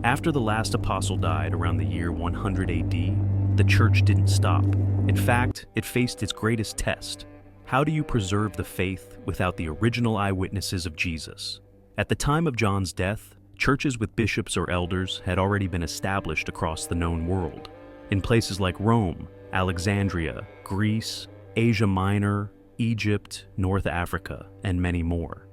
After the last apostle died around the year 100 AD, the church didn't stop. In fact, it faced its greatest test. How do you preserve the faith without the original eyewitnesses of Jesus? At the time of John's death, churches with bishops or elders had already been established across the known world. In places like Rome, Alexandria, Greece, Asia Minor, Egypt, North Africa, and many more.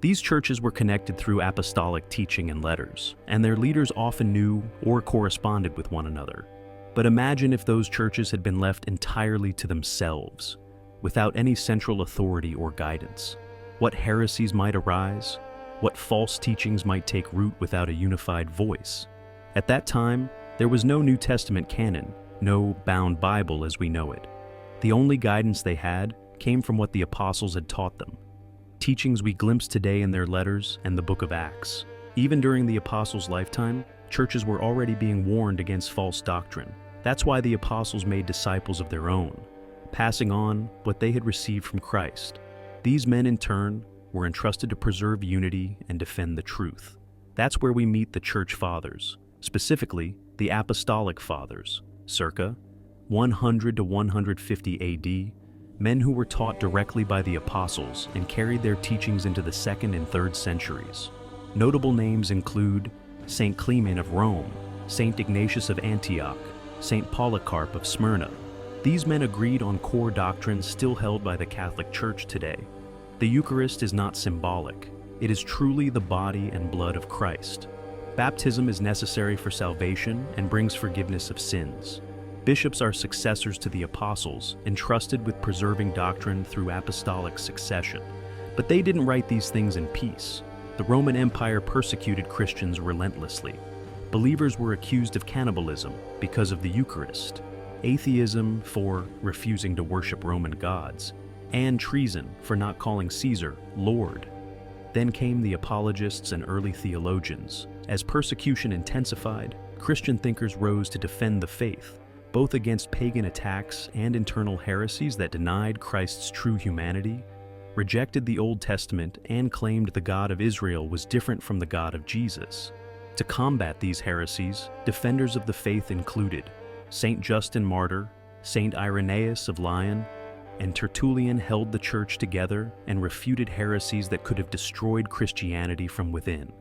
These churches were connected through apostolic teaching and letters, and their leaders often knew or corresponded with one another. But imagine if those churches had been left entirely to themselves, without any central authority or guidance. What heresies might arise? What false teachings might take root without a unified voice? At that time, there was no New Testament canon, no bound Bible as we know it. The only guidance they had came from what the apostles had taught them, teachings we glimpse today in their letters and the book of Acts. Even during the apostles' lifetime, churches were already being warned against false doctrine. That's why the apostles made disciples of their own, passing on what they had received from Christ. These men, in turn, were entrusted to preserve unity and defend the truth. That's where we meet the church fathers, specifically the apostolic fathers, circa 100 to 150 AD, men who were taught directly by the apostles and carried their teachings into the 2nd and 3rd centuries. Notable names include Saint Clement of Rome, Saint Ignatius of Antioch, Saint Polycarp of Smyrna. These men agreed on core doctrines still held by the Catholic Church today. The Eucharist is not symbolic. It is truly the body and blood of Christ. Baptism is necessary for salvation and brings forgiveness of sins. Bishops are successors to the apostles, entrusted with preserving doctrine through apostolic succession. But they didn't write these things in peace. The Roman Empire persecuted Christians relentlessly. Believers were accused of cannibalism because of the Eucharist, atheism for refusing to worship Roman gods, and treason for not calling Caesar Lord. Then came the apologists and early theologians. As persecution intensified, Christian thinkers rose to defend the faith, both against pagan attacks and internal heresies that denied Christ's true humanity, rejected the Old Testament, and claimed the God of Israel was different from the God of Jesus. To combat these heresies, defenders of the faith included Saint Justin Martyr, Saint Irenaeus of Lyon, and Tertullian held the church together and refuted heresies that could have destroyed Christianity from within.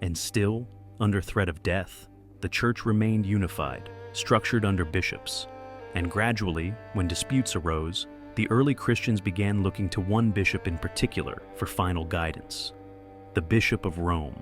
And still, under threat of death, the church remained unified, structured under bishops. And gradually, when disputes arose, the early Christians began looking to one bishop in particular for final guidance: the Bishop of Rome.